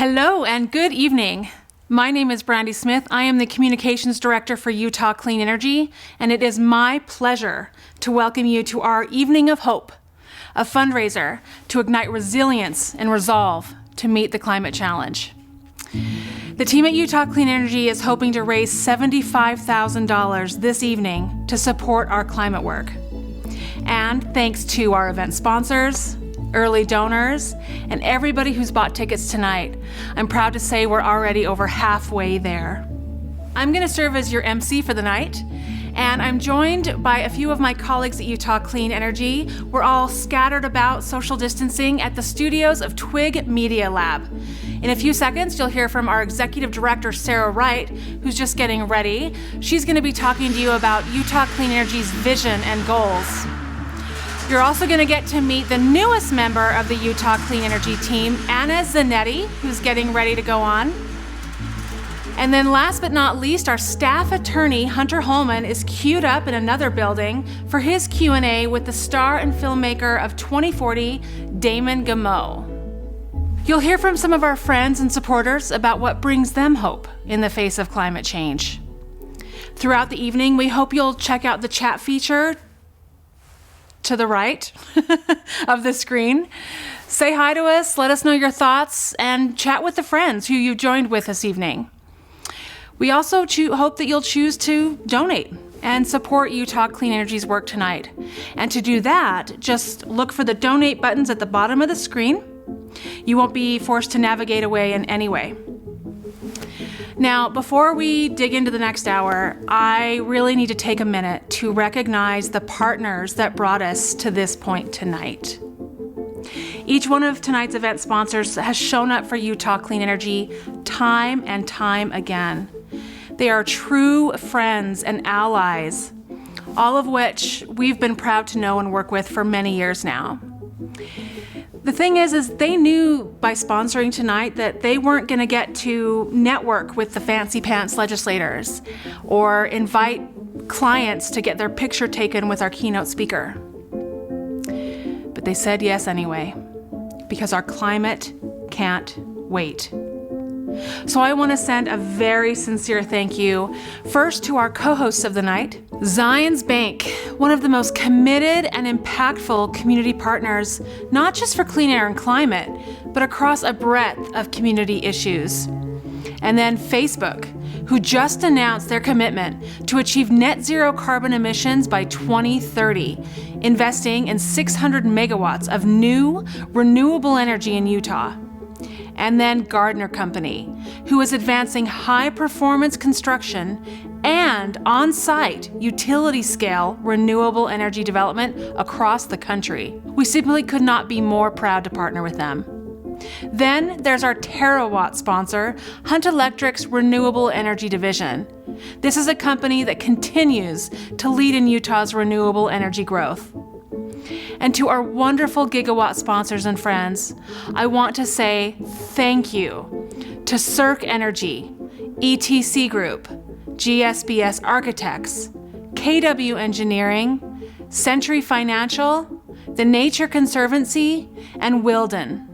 Hello and good evening. My name is Brandy Smith. I am the Communications Director for Utah Clean Energy, and it is my pleasure to welcome you to our Evening of Hope, a fundraiser to ignite resilience and resolve to meet the climate challenge. The team at Utah Clean Energy is hoping to raise $75,000 this evening to support our climate work. And thanks to our event sponsors, early donors, and everybody who's bought tickets tonight, I'm proud to say we're already over halfway there. I'm going to serve as your MC for the night, and I'm joined by a few of my colleagues at Utah Clean Energy. We're all scattered about social distancing at the studios of Twig Media Lab. In a few seconds, you'll hear from our Executive Director, Sarah Wright, who's just getting ready. She's going to be talking to you about Utah Clean Energy's vision and goals. You're also going to get to meet the newest member of the Utah Clean Energy team, Anna Zanetti, who's getting ready to go on. And then last but not least, our staff attorney, Hunter Holman, is queued up in another building for his Q&A with the star and filmmaker of 2040, Damon Gameau. You'll hear from some of our friends and supporters about what brings them hope in the face of climate change. Throughout the evening, we hope you'll check out the chat feature to the right of the screen. Say hi to us, let us know your thoughts, and chat with the friends who you joined with this evening. We also hope that you'll choose to donate and support Utah Clean Energy's work tonight. And to do that, just look for the donate buttons at the bottom of the screen. You won't be forced to navigate away in any way. Now, before we dig into the next hour, I really need to take a minute to recognize the partners that brought us to this point tonight. Each one of tonight's event sponsors has shown up for Utah Clean Energy time and time again. They are true friends and allies, all of which we've been proud to know and work with for many years now. The thing is they knew by sponsoring tonight that they weren't going to get to network with the fancy pants legislators or invite clients to get their picture taken with our keynote speaker. But they said yes anyway, because our climate can't wait. So I want to send a very sincere thank you first to our co-hosts of the night, Zions Bank, one of the most committed and impactful community partners, not just for clean air and climate, but across a breadth of community issues. And then Facebook, who just announced their commitment to achieve net zero carbon emissions by 2030, investing in 600 megawatts of new renewable energy in Utah. And then Gardner Company, who is advancing high-performance construction and on-site utility-scale renewable energy development across the country. We simply could not be more proud to partner with them. Then there's our Terawatt sponsor, Hunt Electric's Renewable Energy Division. This is a company that continues to lead in Utah's renewable energy growth. And to our wonderful Gigawatt sponsors and friends, I want to say thank you to Circ Energy, ETC Group, GSBS Architects, KW Engineering, Century Financial, The Nature Conservancy, and Wilden.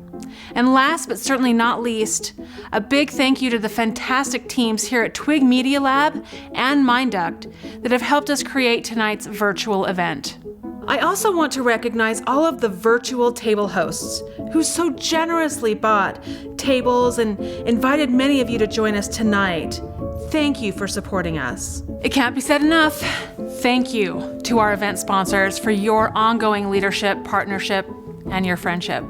And last but certainly not least, a big thank you to the fantastic teams here at Twig Media Lab and Minduct that have helped us create tonight's virtual event. I also want to recognize all of the virtual table hosts who so generously bought tables and invited many of you to join us tonight. Thank you for supporting us. It can't be said enough. Thank you to our event sponsors for your ongoing leadership, partnership, and your friendship.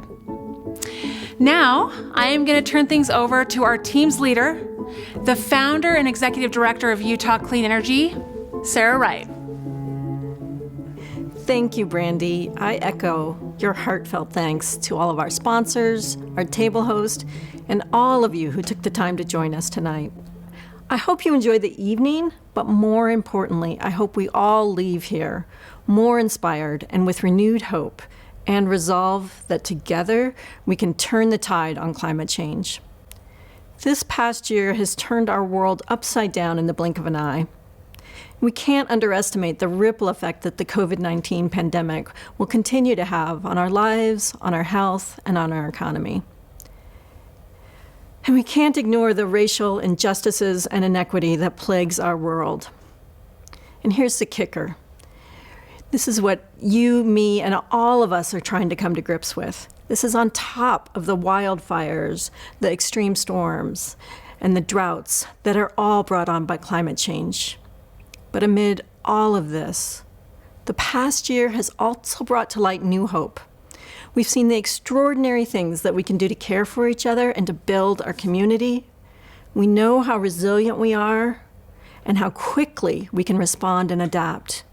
Now, I am going to turn things over to our team's leader, the founder and executive director of Utah Clean Energy, Sarah Wright. Thank you, Brandy. I echo your heartfelt thanks to all of our sponsors, our table host, and all of you who took the time to join us tonight. I hope you enjoy the evening, but more importantly, I hope we all leave here more inspired and with renewed hope and resolve that together we can turn the tide on climate change. This past year has turned our world upside down in the blink of an eye. We can't underestimate the ripple effect that the COVID-19 pandemic will continue to have on our lives, on our health, and on our economy. And we can't ignore the racial injustices and inequity that plagues our world. And here's the kicker. This is what you, me, and all of us are trying to come to grips with. This is on top of the wildfires, the extreme storms, and the droughts that are all brought on by climate change. But amid all of this, the past year has also brought to light new hope. We've seen the extraordinary things that we can do to care for each other and to build our community. We know how resilient we are and how quickly we can respond and adapt.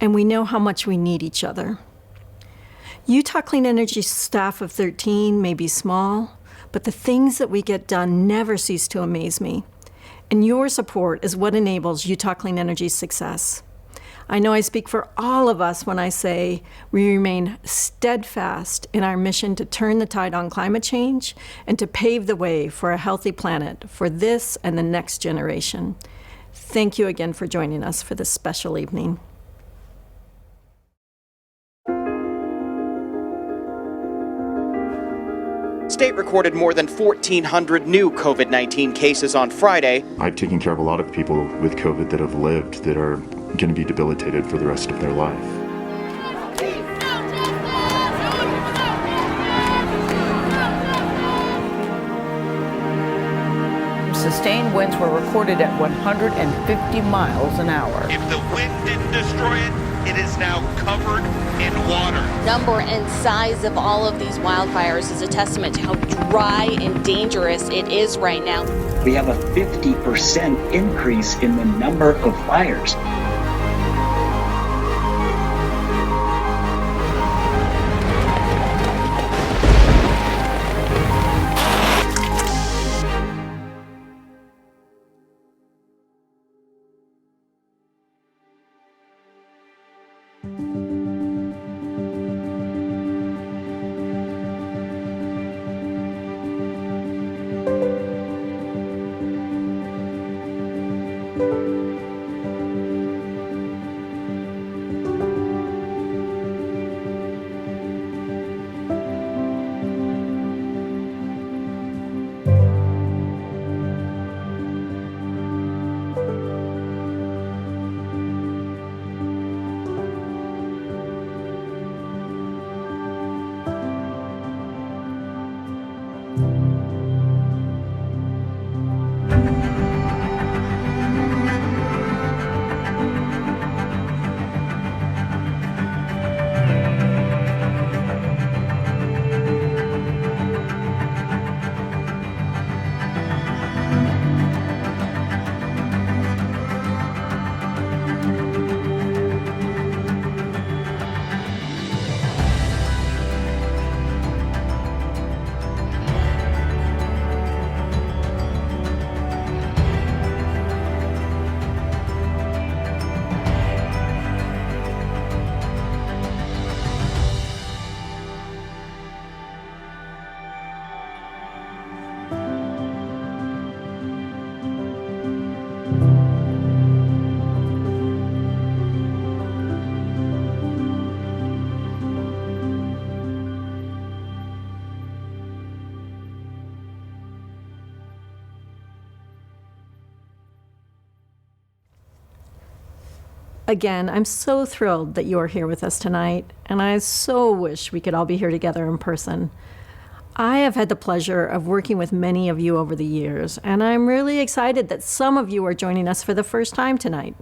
And we know how much we need each other. Utah Clean Energy staff of 13 may be small, but the things that we get done never cease to amaze me. And your support is what enables Utah Clean Energy's success. I know I speak for all of us when I say we remain steadfast in our mission to turn the tide on climate change and to pave the way for a healthy planet for this and the next generation. Thank you again for joining us for this special evening. State recorded more than 1,400 new COVID-19 cases on Friday. I've taken care of a lot of people with COVID that have lived that are going to be debilitated for the rest of their life. Sustained winds were recorded at 150 miles an hour. If the wind didn't destroy it, it is now covered in water. Number and size of all of these wildfires is a testament to how dry and dangerous it is right now. We have a 50% increase in the number of fires. Again, I'm so thrilled that you are here with us tonight, and I so wish we could all be here together in person. I have had the pleasure of working with many of you over the years, and I'm really excited that some of you are joining us for the first time tonight.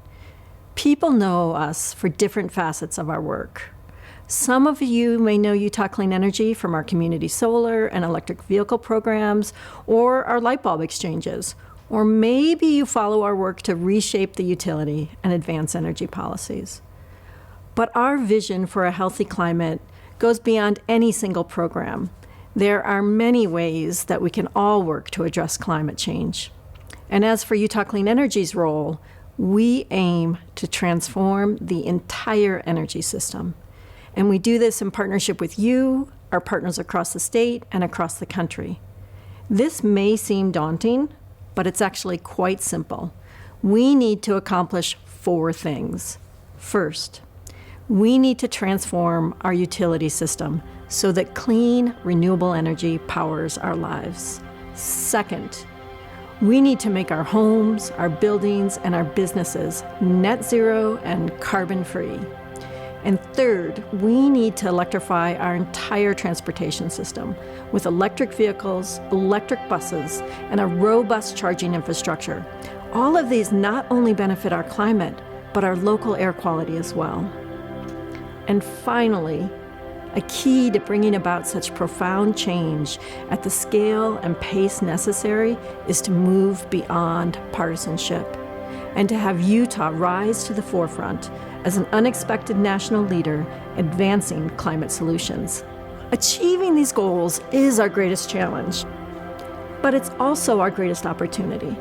People know us for different facets of our work. Some of you may know Utah Clean Energy from our community solar and electric vehicle programs or our light bulb exchanges. Or maybe you follow our work to reshape the utility and advance energy policies. But our vision for a healthy climate goes beyond any single program. There are many ways that we can all work to address climate change. And as for Utah Clean Energy's role, we aim to transform the entire energy system. And we do this in partnership with you, our partners across the state and across the country. This may seem daunting, but it's actually quite simple. We need to accomplish 4 things. First, we need to transform our utility system so that clean, renewable energy powers our lives. Second, we need to make our homes, our buildings, and our businesses net zero and carbon free. And third, we need to electrify our entire transportation system with electric vehicles, electric buses, and a robust charging infrastructure. All of these not only benefit our climate, but our local air quality as well. And finally, a key to bringing about such profound change at the scale and pace necessary is to move beyond partisanship and to have Utah rise to the forefront as an unexpected national leader advancing climate solutions. Achieving these goals is our greatest challenge, but it's also our greatest opportunity.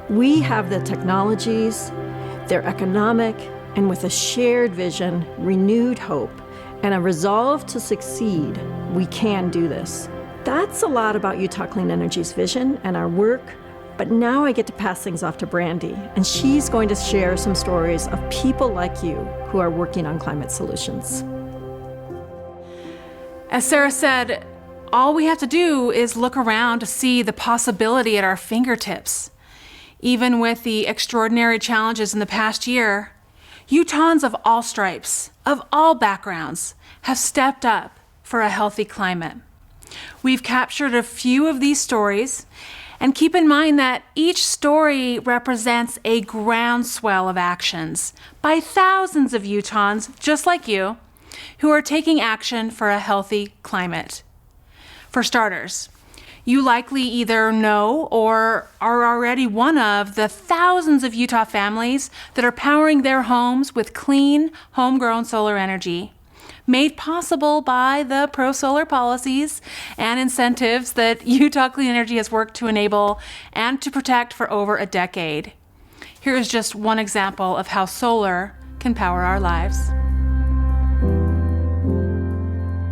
We have the technologies, they're economic, and with a shared vision, renewed hope, and a resolve to succeed, we can do this. That's a lot about Utah Clean Energy's vision and our work, but now I get to pass things off to Brandy, and she's going to share some stories of people like you who are working on climate solutions. As Sarah said, all we have to do is look around to see the possibility at our fingertips. Even with the extraordinary challenges in the past year, Utahns of all stripes, of all backgrounds, have stepped up for a healthy climate. We've captured a few of these stories, and keep in mind that each story represents a groundswell of actions by thousands of Utahns just like you who are taking action for a healthy climate. For starters, you likely either know or are already one of the thousands of Utah families that are powering their homes with clean, homegrown solar energy, made possible by the pro-solar policies and incentives that Utah Clean Energy has worked to enable and to protect for over a decade. Here is just one example of how solar can power our lives.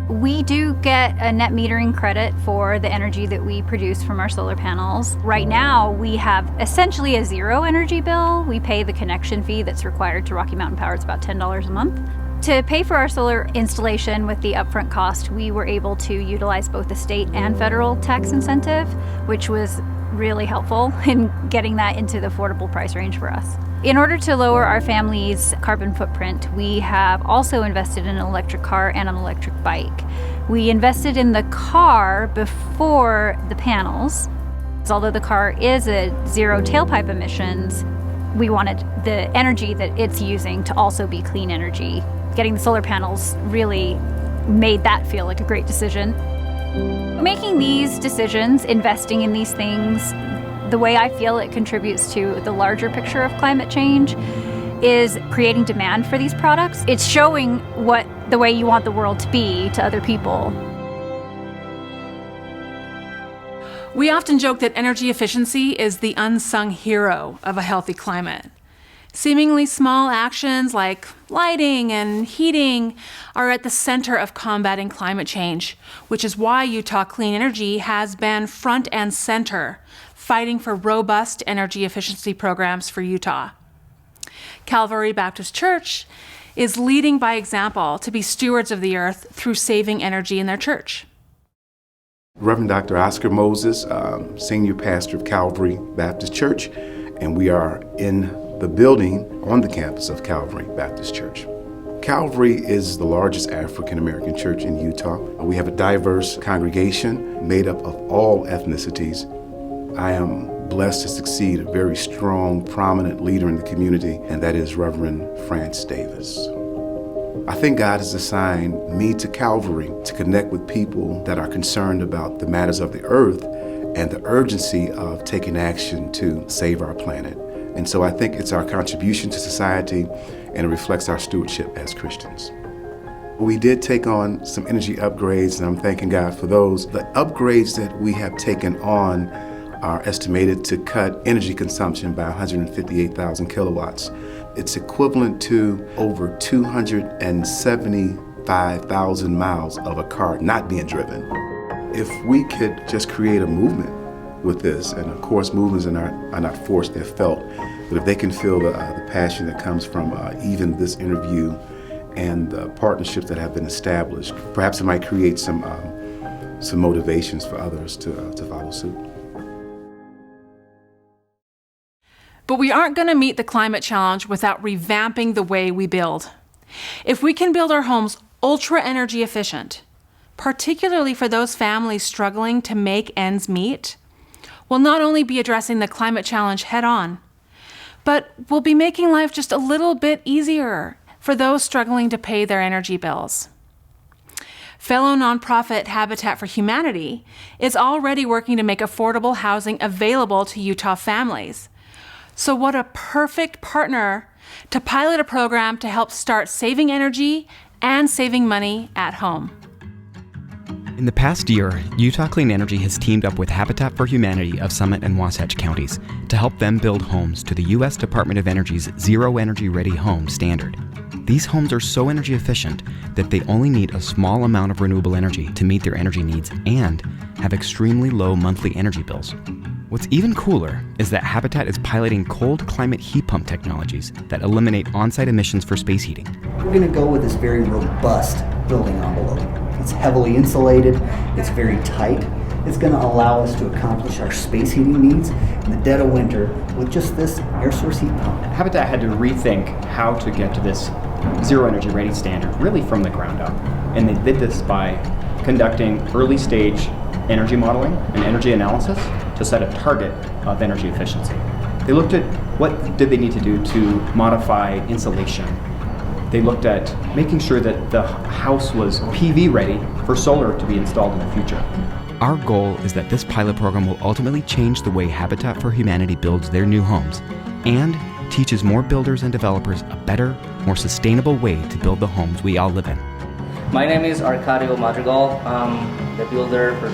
We do get a net metering credit for the energy that we produce from our solar panels. Right now, we have essentially a zero energy bill. We pay the connection fee that's required to Rocky Mountain Power. It's about $10 a month. To pay for our solar installation with the upfront cost, we were able to utilize both the state and federal tax incentive, which was really helpful in getting that into the affordable price range for us. In order to lower our family's carbon footprint, we have also invested in an electric car and an electric bike. We invested in the car before the panels. Although the car is a zero tailpipe emissions, we wanted the energy that it's using to also be clean energy. Getting the solar panels really made that feel like a great decision. Making these decisions, investing in these things, the way I feel it contributes to the larger picture of climate change is creating demand for these products. It's showing what the way you want the world to be to other people. We often joke that energy efficiency is the unsung hero of a healthy climate. Seemingly small actions like lighting and heating are at the center of combating climate change, which is why Utah Clean Energy has been front and center, fighting for robust energy efficiency programs for Utah. Calvary Baptist Church is leading by example to be stewards of the earth through saving energy in their church. Reverend Dr. Oscar Moses, Senior Pastor of Calvary Baptist Church, and we are in the building on the campus of Calvary Baptist Church. Calvary is the largest African American church in Utah. We have a diverse congregation made up of all ethnicities. I am blessed to succeed a very strong, prominent leader in the community, and that is Reverend France Davis. I think God has assigned me to Calvary to connect with people that are concerned about the matters of the earth and the urgency of taking action to save our planet. And so I think it's our contribution to society, and it reflects our stewardship as Christians. We did take on some energy upgrades, and I'm thanking God for those. The upgrades that we have taken on are estimated to cut energy consumption by 158,000 kilowatts. It's equivalent to over 275,000 miles of a car not being driven. If we could just create a movement with this, and of course movements are not forced, they're felt, but if they can feel the passion that comes from even this interview and the partnerships that have been established, perhaps it might create some motivations for others to follow suit. But we aren't going to meet the climate challenge without revamping the way we build. If we can build our homes ultra energy efficient, particularly for those families struggling to make ends meet, we'll not only be addressing the climate challenge head on, but we'll be making life just a little bit easier for those struggling to pay their energy bills. Fellow nonprofit Habitat for Humanity is already working to make affordable housing available to Utah families. So what a perfect partner to pilot a program to help start saving energy and saving money at home. In the past year, Utah Clean Energy has teamed up with Habitat for Humanity of Summit and Wasatch counties to help them build homes to the U.S. Department of Energy's Zero Energy Ready Home standard. These homes are so energy efficient that they only need a small amount of renewable energy to meet their energy needs and have extremely low monthly energy bills. What's even cooler is that Habitat is piloting cold climate heat pump technologies that eliminate on-site emissions for space heating. We're going to go with this very robust building envelope. It's heavily insulated, it's very tight. It's going to allow us to accomplish our space heating needs in the dead of winter with just this air source heat pump. Habitat had to rethink how to get to this zero energy ready standard really from the ground up. And they did this by conducting early stage energy modeling and energy analysis to set a target of energy efficiency. They looked at what did they need to do to modify insulation. They looked at making sure that the house was PV ready for solar to be installed in the future. Our goal is that this pilot program will ultimately change the way Habitat for Humanity builds their new homes and teaches more builders and developers a better, more sustainable way to build the homes we all live in. My name is Arcadio Madrigal. I'm the builder for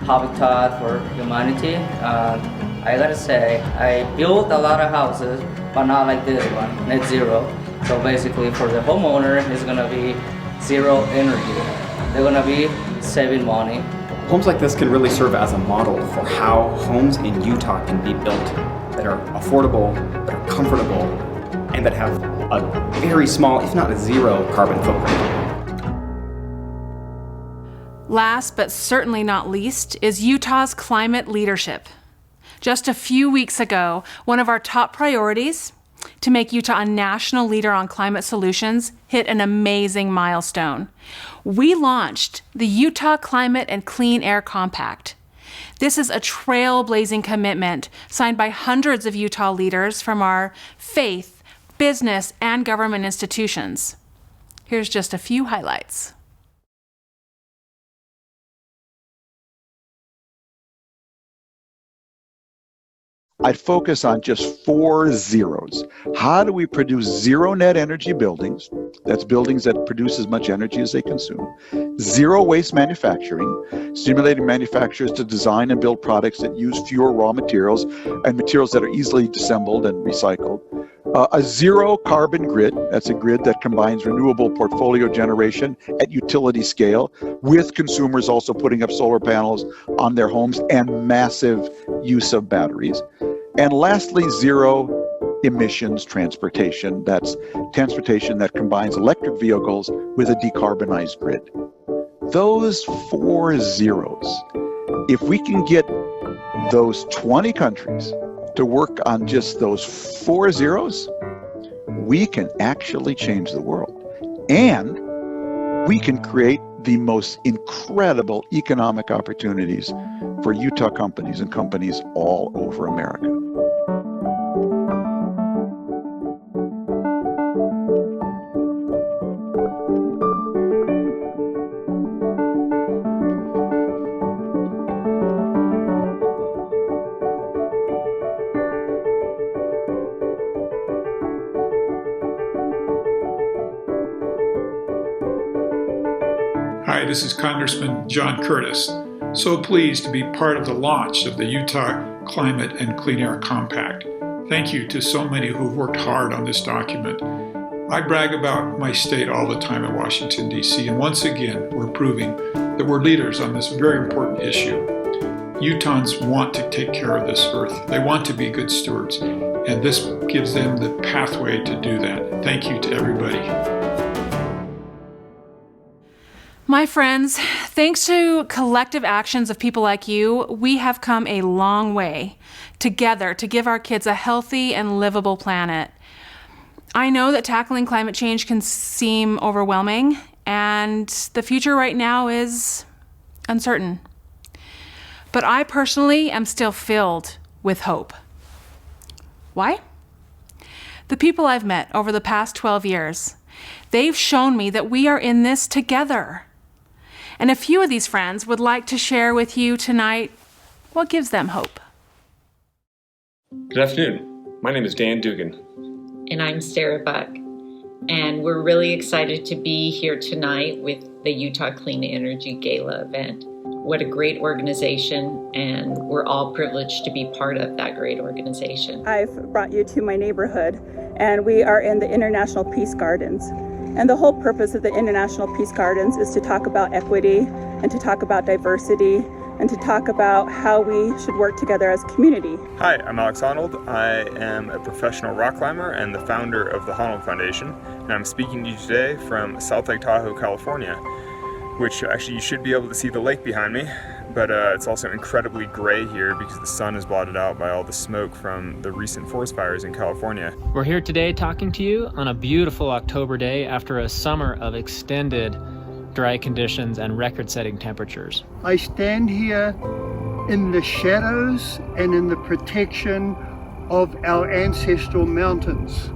Habitat for Humanity. I gotta say, I built a lot of houses, but not like this one, net zero. So basically for the homeowner, it's gonna be zero energy. They're gonna be saving money. Homes like this can really serve as a model for how homes in Utah can be built that are affordable, that are comfortable, and that have a very small, if not a zero, carbon footprint. Last but certainly not least is Utah's climate leadership. Just a few weeks ago, one of our top priorities, to make Utah a national leader on climate solutions, hit an amazing milestone. We launched the Utah Climate and Clean Air Compact. This is a trailblazing commitment signed by hundreds of Utah leaders from our faith, business, and government institutions. Here's just a few highlights. I'd focus on just 4 zeros. How do we produce zero net energy buildings? That's buildings that produce as much energy as they consume. Zero waste manufacturing, stimulating manufacturers to design and build products that use fewer raw materials and materials that are easily disassembled and recycled. A zero carbon grid, that's a grid that combines renewable portfolio generation at utility scale with consumers also putting up solar panels on their homes and massive use of batteries. And lastly, zero emissions transportation. That's transportation that combines electric vehicles with a decarbonized grid. Those 4 zeros, if we can get those 20 countries to work on just those 4 zeros, we can actually change the world. And we can create the most incredible economic opportunities for Utah companies and companies all over America. Hi, this is Congressman John Curtis. So pleased to be part of the launch of the Utah Climate and Clean Air Compact. Thank you to so many who've worked hard on this document. I brag about my state all the time in Washington, D.C., and once again, we're proving that we're leaders on this very important issue. Utahns want to take care of this earth. They want to be good stewards, and this gives them the pathway to do that. Thank you to everybody. My friends, thanks to collective actions of people like you, we have come a long way together to give our kids a healthy and livable planet. I know that tackling climate change can seem overwhelming, and the future right now is uncertain. But I personally am still filled with hope. Why? The people I've met over the past 12 years, they've shown me that we are in this together. And a few of these friends would like to share with you tonight what gives them hope. Good afternoon. My name is Dan Dugan. And I'm Sarah Buck. And we're really excited to be here tonight with the Utah Clean Energy Gala event. What a great organization, and we're all privileged to be part of that great organization. I've brought you to my neighborhood, and we are in the International Peace Gardens. And the whole purpose of the International Peace Gardens is to talk about equity and to talk about diversity and to talk about how we should work together as a community. Hi, I'm Alex Honnold. I am a professional rock climber and the founder of the Honnold Foundation. And I'm speaking to you today from South Lake Tahoe, California, which actually you should be able to see the lake behind me. But it's also incredibly gray here because the sun is blotted out by all the smoke from the recent forest fires in California. We're here today talking to you on a beautiful October day after a summer of extended dry conditions and record-setting temperatures. I stand here in the shadows and in the protection of our ancestral mountains.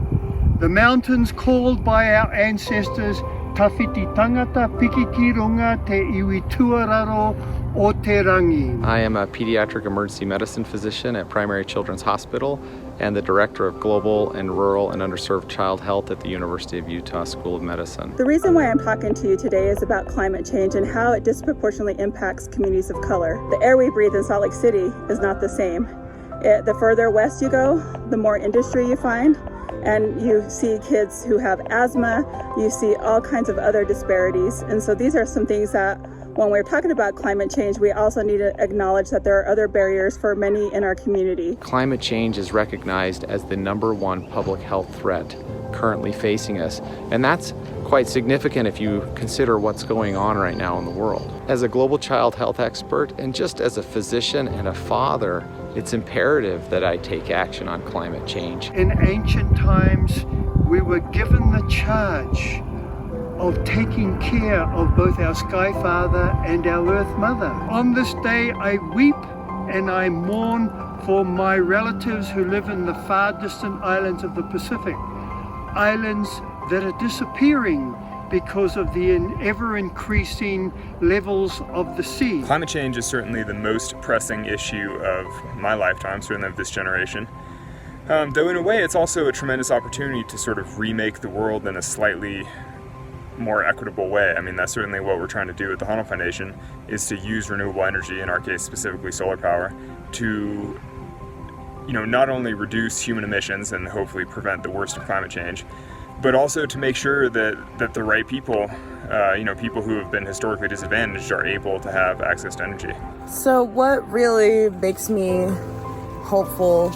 The mountains called by our ancestors Tawhiti tangata pikiki runga te iwi tuararo o te rangi. I am a pediatric emergency medicine physician at Primary Children's Hospital and the director of global and rural and underserved child health at the University of Utah School of Medicine. The reason why I'm talking to you today is about climate change and how it disproportionately impacts communities of color. The air we breathe in Salt Lake City is not the same. The further west you go, the more industry you find. And you see kids who have asthma, you see all kinds of other disparities. And so these are some things that when we're talking about climate change, we also need to acknowledge that there are other barriers for many in our community. Climate change is recognized as the #1 public health threat currently facing us. And that's quite significant if you consider what's going on right now in the world. As a global child health expert and just as a physician and a father, it's imperative that I take action on climate change. In ancient times, we were given the charge of taking care of both our Sky Father and our Earth Mother. On this day, I weep and I mourn for my relatives who live in the far distant islands of the Pacific, islands that are disappearing because of the ever-increasing levels of the sea. Climate change is certainly the most pressing issue of my lifetime, certainly of this generation. Though in a way it's also a tremendous opportunity to sort of remake the world in a slightly more equitable way. I mean, that's certainly what we're trying to do at the Honnold Foundation, is to use renewable energy, in our case specifically solar power, to not only reduce human emissions and hopefully prevent the worst of climate change, but also to make sure that the right people, people who have been historically disadvantaged, are able to have access to energy. So what really makes me hopeful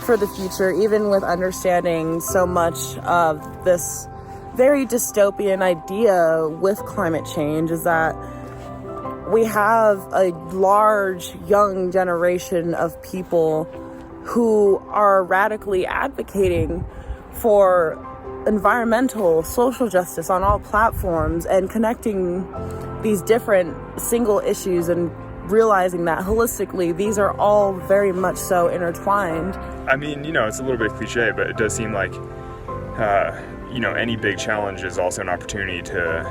for the future, even with understanding so much of this very dystopian idea with climate change, is that we have a large young generation of people who are radically advocating for environmental, social justice on all platforms and connecting these different single issues and realizing that holistically these are all very much so intertwined. I mean, it's a little bit cliche, but it does seem like any big challenge is also an opportunity to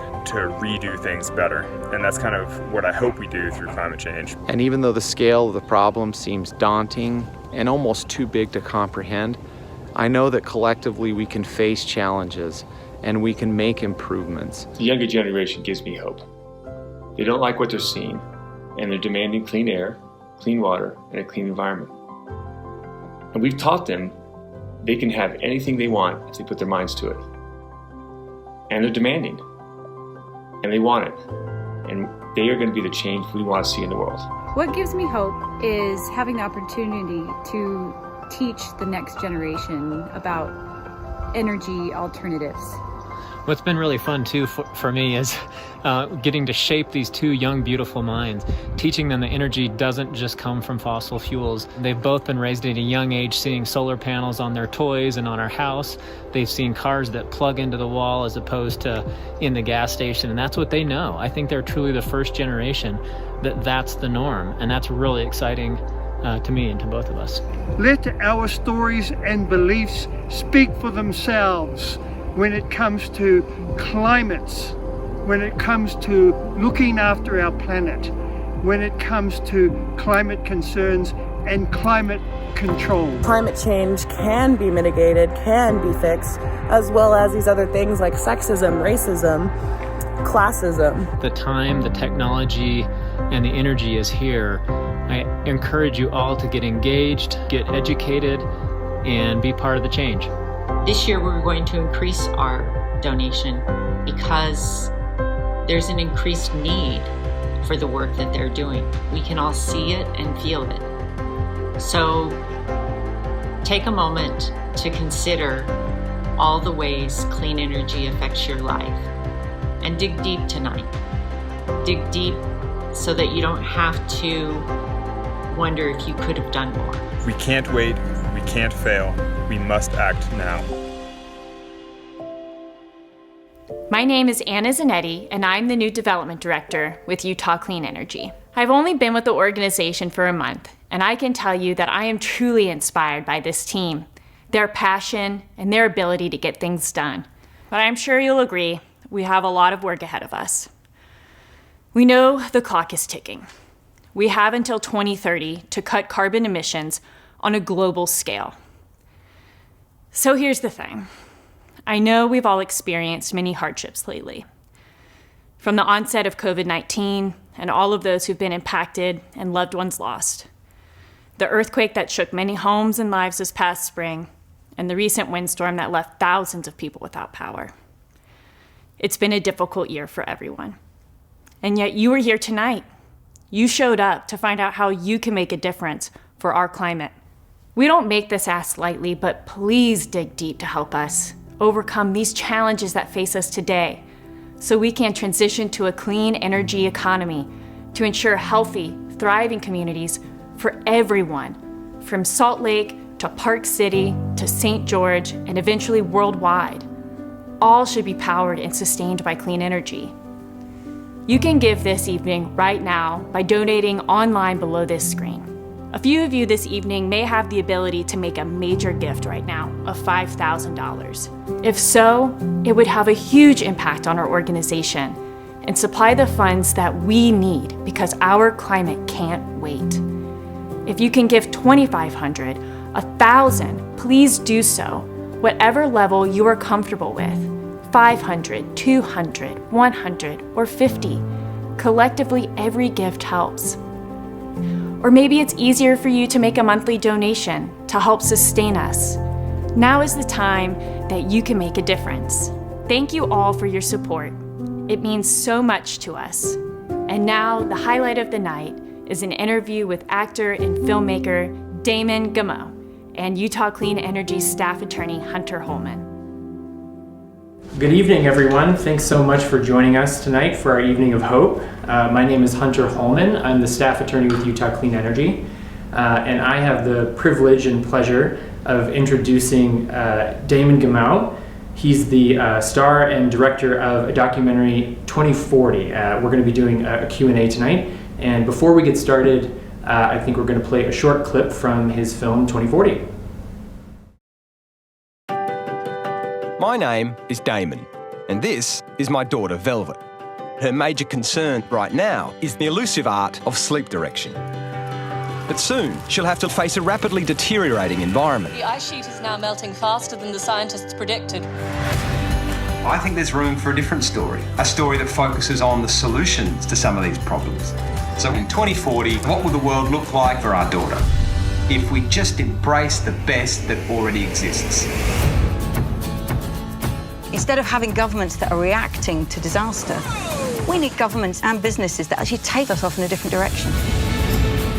redo things better. And that's kind of what I hope we do through climate change. And even though the scale of the problem seems daunting and almost too big to comprehend, I know that collectively we can face challenges and we can make improvements. The younger generation gives me hope. They don't like what they're seeing, and they're demanding clean air, clean water, and a clean environment. And we've taught them they can have anything they want if they put their minds to it. And they're demanding, and they want it. And they are going to be the change we want to see in the world. What gives me hope is having the opportunity to teach the next generation about energy alternatives. What's been really fun too for me is getting to shape these two young, beautiful minds, teaching them that energy doesn't just come from fossil fuels. They've both been raised at a young age seeing solar panels on their toys and on our house. They've seen cars that plug into the wall as opposed to in the gas station, and that's what they know. I think they're truly the first generation that's the norm, and that's really exciting to me and to both of us. Let our stories and beliefs speak for themselves when it comes to climates, when it comes to looking after our planet, when it comes to climate concerns and climate control. Climate change can be mitigated, can be fixed, as well as these other things like sexism, racism, classism. The time, the technology, and the energy is here. I encourage you all to get engaged, get educated, and be part of the change. This year we're going to increase our donation because there's an increased need for the work that they're doing. We can all see it and feel it. So take a moment to consider all the ways clean energy affects your life, and dig deep tonight. Dig deep so that you don't have to wonder if you could have done more. We can't wait, we can't fail, we must act now. My name is Anna Zanetti, and I'm the new development director with Utah Clean Energy. I've only been with the organization for a month, and I can tell you that I am truly inspired by this team, their passion, and their ability to get things done. But I'm sure you'll agree, we have a lot of work ahead of us. We know the clock is ticking. We have until 2030 to cut carbon emissions on a global scale. So here's the thing. I know we've all experienced many hardships lately. From the onset of COVID-19 and all of those who've been impacted and loved ones lost, the earthquake that shook many homes and lives this past spring, and the recent windstorm that left thousands of people without power. It's been a difficult year for everyone. And yet you are here tonight. You showed up to find out how you can make a difference for our climate. We don't make this ask lightly, but please dig deep to help us overcome these challenges that face us today so we can transition to a clean energy economy to ensure healthy, thriving communities for everyone, from Salt Lake to Park City to St. George and eventually worldwide. All should be powered and sustained by clean energy. You can give this evening right now by donating online below this screen. A few of you this evening may have the ability to make a major gift right now of $5,000. If so, it would have a huge impact on our organization and supply the funds that we need because our climate can't wait. If you can give $2,500, $1,000, please do so, whatever level you are comfortable with. $500, $200, $100, or $50. Collectively, every gift helps. Or maybe it's easier for you to make a monthly donation to help sustain us. Now is the time that you can make a difference. Thank you all for your support. It means so much to us. And now, the highlight of the night is an interview with actor and filmmaker Damon Gameau and Utah Clean Energy staff attorney Hunter Holman. Good evening, everyone. Thanks so much for joining us tonight for our Evening of Hope. My name is Hunter Holman. I'm the staff attorney with Utah Clean Energy, and I have the privilege and pleasure of introducing Damon Gameau. He's the star and director of a documentary, 2040. We're going to be doing a Q&A tonight, and before we get started, I think we're going to play a short clip from his film, 2040. My name is Damon, and this is my daughter, Velvet. Her major concern right now is the elusive art of sleep direction. But soon, she'll have to face a rapidly deteriorating environment. The ice sheet is now melting faster than the scientists predicted. I think there's room for a different story, a story that focuses on the solutions to some of these problems. So in 2040, what will the world look like for our daughter if we just embrace the best that already exists? Instead of having governments that are reacting to disaster, we need governments and businesses that actually take us off in a different direction.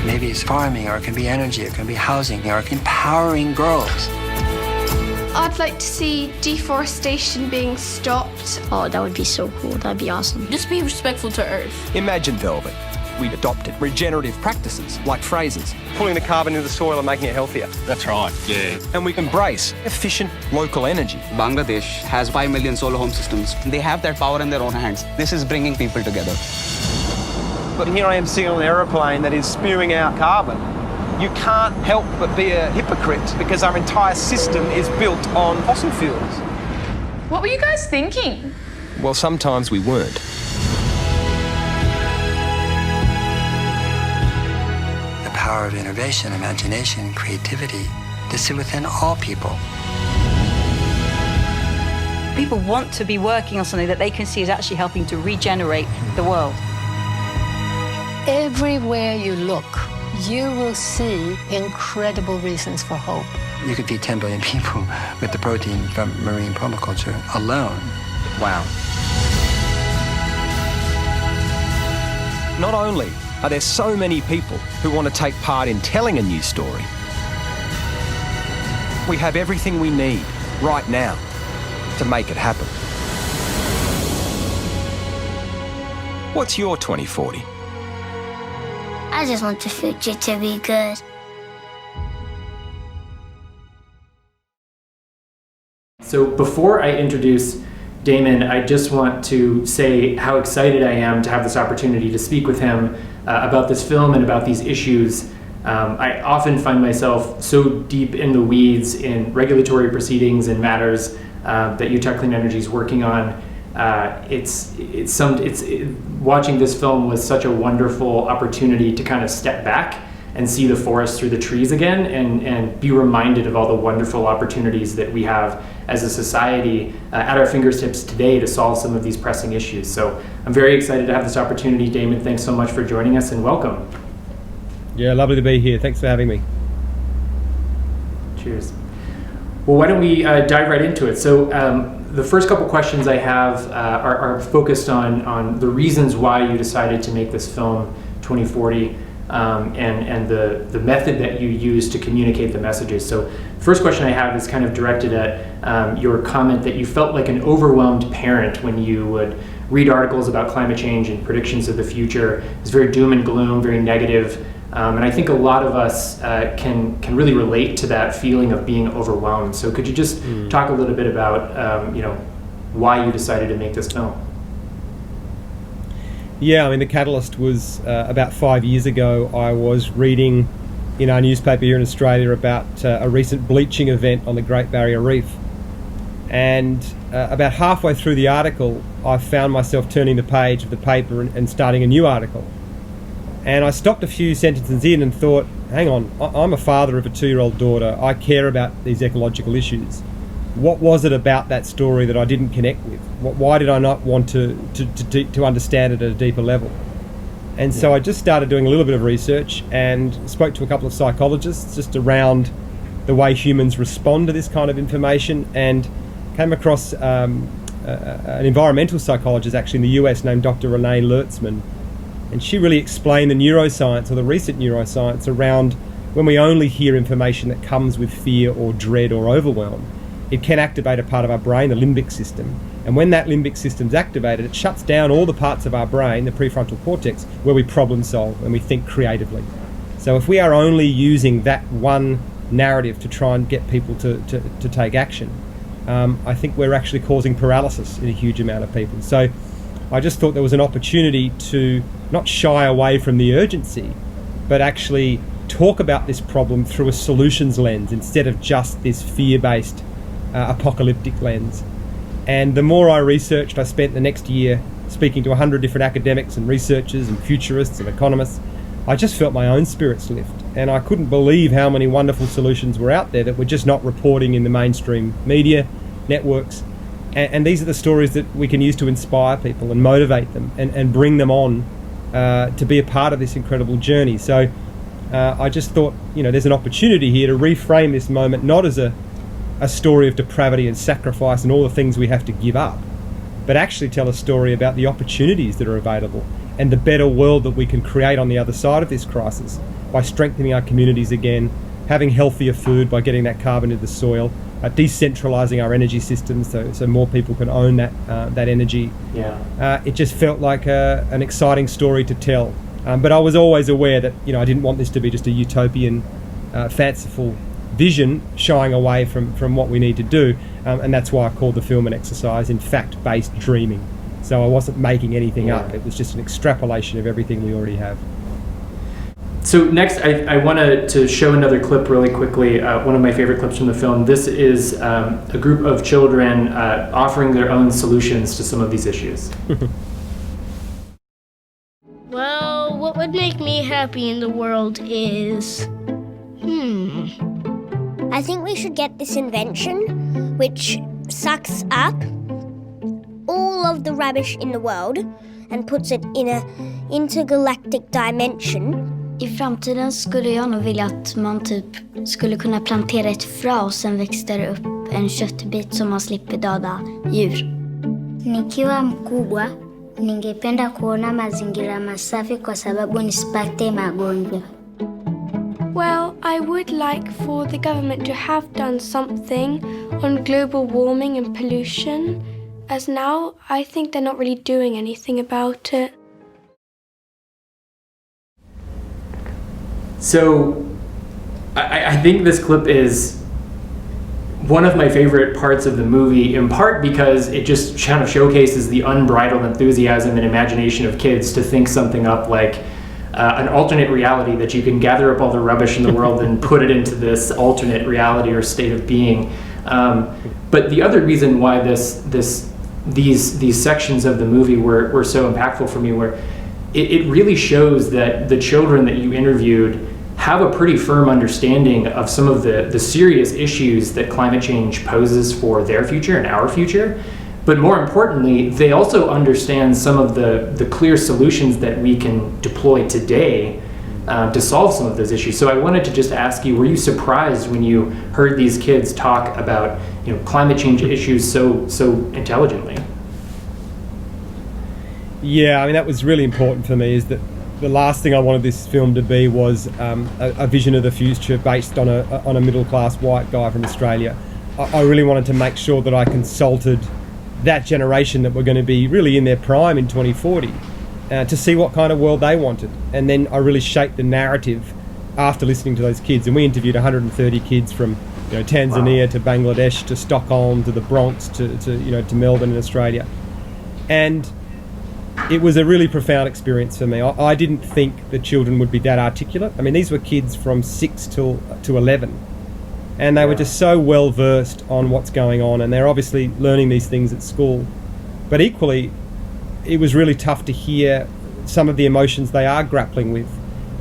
Maybe it's farming, or it can be energy, it can be housing, or empowering girls. I'd like to see deforestation being stopped. Oh, that would be so cool. That'd be awesome. Just be respectful to Earth. Imagine Velvet. We adopted regenerative practices like phrases, pulling the carbon into the soil and making it healthier. That's right, yeah. And we embrace efficient local energy. Bangladesh has 5 million solar home systems. They have that power in their own hands. This is bringing people together. But here I am sitting on an aeroplane that is spewing out carbon. You can't help but be a hypocrite because our entire system is built on fossil fuels. What were you guys thinking? Well, sometimes we weren't. The power of innovation, imagination, creativity, they sit within all people. People want to be working on something that they can see is actually helping to regenerate the world. Everywhere you look, you will see incredible reasons for hope. You could feed 10 billion people with the protein from marine permaculture alone. Wow. Not only are there so many people who want to take part in telling a new story, we have everything we need right now to make it happen. What's your 2040? I just want the future to be good. So before I introduce Damon, I just want to say how excited I am to have this opportunity to speak with him about this film and about these issues. I often find myself so deep in the weeds in regulatory proceedings and matters that Utah Clean Energy is working on. Watching this film was such a wonderful opportunity to kind of step back and see the forest through the trees again and be reminded of all the wonderful opportunities that we have as a society at our fingertips today to solve some of these pressing issues. So I'm very excited to have this opportunity. Damon, thanks so much for joining us and welcome. Yeah, lovely to be here. Thanks for having me. Cheers. Well, why don't we dive right into it? So the first couple questions I have are focused on the reasons why you decided to make this film 2040 and the method that you use to communicate the messages. So the first question I have is kind of directed at your comment that you felt like an overwhelmed parent when you would read articles about climate change and predictions of the future. It's very doom and gloom, very negative. And I think a lot of us can really relate to that feeling of being overwhelmed. So could you just talk a little bit about why you decided to make this film? Yeah, I mean, the catalyst was about 5 years ago. I was reading in our newspaper here in Australia about a recent bleaching event on the Great Barrier Reef. And about halfway through the article, I found myself turning the page of the paper and starting a new article. And I stopped a few sentences in and thought, hang on, I'm a father of a 2-year-old daughter. I care about these ecological issues. What was it about that story that I didn't connect with? Why did I not want to understand it at a deeper level? And so I just started doing a little bit of research and spoke to a couple of psychologists just around the way humans respond to this kind of information, and came across an environmental psychologist actually in the US named Dr. Renee Lertzman. And she really explained the neuroscience, or the recent neuroscience, around when we only hear information that comes with fear or dread or overwhelm, it can activate a part of our brain, the limbic system. And when that limbic system's activated, it shuts down all the parts of our brain, the prefrontal cortex, where we problem solve and we think creatively. So if we are only using that one narrative to try and get people to take action, I think we're actually causing paralysis in a huge amount of people. So I just thought there was an opportunity to not shy away from the urgency, but actually talk about this problem through a solutions lens instead of just this fear-based apocalyptic lens. And the more I researched, I spent the next year speaking to 100 different academics and researchers and futurists and economists. I just felt my own spirits lift, and I couldn't believe how many wonderful solutions were out there that were just not reporting in the mainstream media networks. And these are the stories that we can use to inspire people and motivate them and bring them on to be a part of this incredible journey. So I just thought, there's an opportunity here to reframe this moment not as a story of depravity and sacrifice and all the things we have to give up, but actually tell a story about the opportunities that are available and the better world that we can create on the other side of this crisis by strengthening our communities again, having healthier food by getting that carbon into the soil, decentralising our energy systems so more people can own that energy. Yeah. It just felt like an exciting story to tell. But I was always aware that I didn't want this to be just a utopian, fanciful vision shying away from what we need to do, and that's why I called the film an exercise in fact-based dreaming. So I wasn't making anything up. It was just an extrapolation of everything we already have. So next, I wanted to show another clip really quickly, one of my favorite clips from the film. This is a group of children offering their own solutions to some of these issues. Well, what would make me happy in the world is... I think we should get this invention which sucks up all of the rubbish in the world and puts it in a intergalactic dimension. I framtiden skulle jag nog vilja att man typ skulle kunna plantera ett frö och sen växer det upp en köttbit som man slipper döda djur. Nikiwa mkubwa, ningependa kuona mazingira masafi kwa sababu nisipate magonjwa. Well, I would like for the government to have done something on global warming and pollution, as now I think they're not really doing anything about it. So I think this clip is one of my favorite parts of the movie, in part because it just kind of showcases the unbridled enthusiasm and imagination of kids to think something up like an alternate reality, that you can gather up all the rubbish in the world and put it into this alternate reality or state of being. But the other reason why these sections of the movie were so impactful for me were it really shows that the children that you interviewed have a pretty firm understanding of some of the serious issues that climate change poses for their future and our future. But more importantly, they also understand some of the clear solutions that we can deploy today to solve some of those issues. So I wanted to just ask you, were you surprised when you heard these kids talk about climate change issues so intelligently? Yeah, I mean, that was really important for me, is that the last thing I wanted this film to be was a vision of the future based on a middle-class white guy from Australia. I really wanted to make sure that I consulted that generation that were going to be really in their prime in 2040 to see what kind of world they wanted. And then I really shaped the narrative after listening to those kids. And we interviewed 130 kids from Tanzania to Bangladesh to Stockholm to the Bronx to Melbourne in Australia. And it was a really profound experience for me. I didn't think the children would be that articulate. I mean, these were kids from 6 to 11. And they were just so well versed on what's going on, and they're obviously learning these things at school. But equally, it was really tough to hear some of the emotions they are grappling with.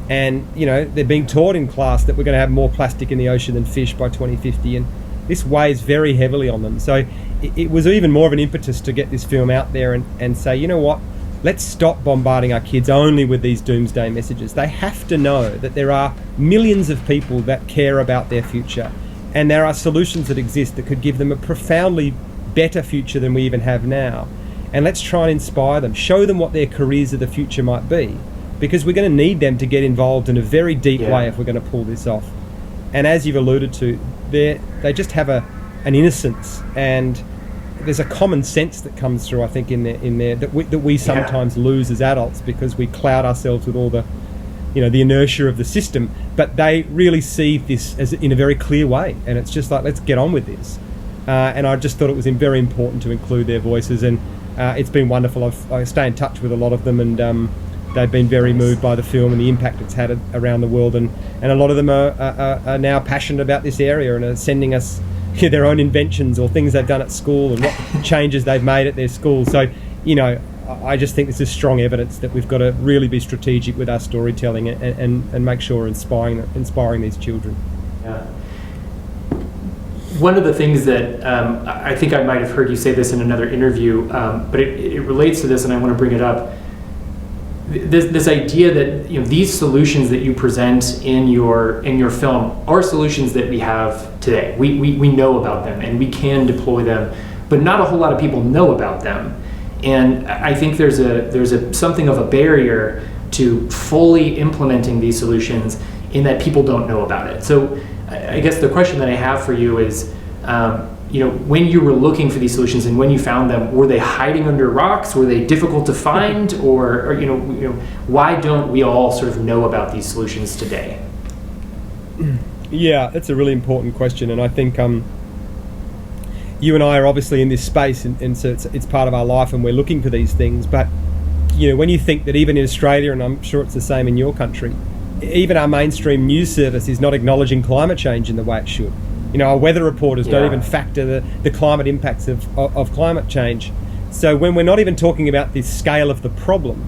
And, they're being taught in class that we're going to have more plastic in the ocean than fish by 2050, and this weighs very heavily on them. So it was even more of an impetus to get this film out there and say, you know what, let's stop bombarding our kids only with these doomsday messages. They have to know that there are millions of people that care about their future, and there are solutions that exist that could give them a profoundly better future than we even have now. And let's try and inspire them, show them what their careers of the future might be, because we're going to need them to get involved in a very deep way if we're going to pull this off. And as you've alluded to, they just have an innocence, and there's a common sense that comes through, I think, in there that we sometimes lose as adults because we cloud ourselves with all the inertia of the system. But they really see this as in a very clear way, and it's just like, let's get on with this. And I just thought it was very important to include their voices, and it's been wonderful. I stay in touch with a lot of them, and they've been very moved by the film and the impact it's had around the world, and a lot of them are now passionate about this area and are sending us their own inventions or things they've done at school and what changes they've made at their school. So, I just think this is strong evidence that we've got to really be strategic with our storytelling and make sure we're inspiring these children. Yeah. One of the things that I think I might have heard you say this in another interview, but it relates to this, and I want to bring it up. This idea that these solutions that you present in your film are solutions that we have today. We know about them and we can deploy them, but not a whole lot of people know about them. And I think there's something of a barrier to fully implementing these solutions in that people don't know about it. So I guess the question that I have for you is, when you were looking for these solutions and when you found them, were they hiding under rocks? Were they difficult to find? or why don't we all sort of know about these solutions today? Yeah, that's a really important question, and I think you and I are obviously in this space, and so it's part of our life, and we're looking for these things. But when you think that even in Australia, and I'm sure it's the same in your country, even our mainstream news service is not acknowledging climate change in the way it should. Our weather reporters don't even factor the climate impacts of climate change. So when we're not even talking about the scale of the problem,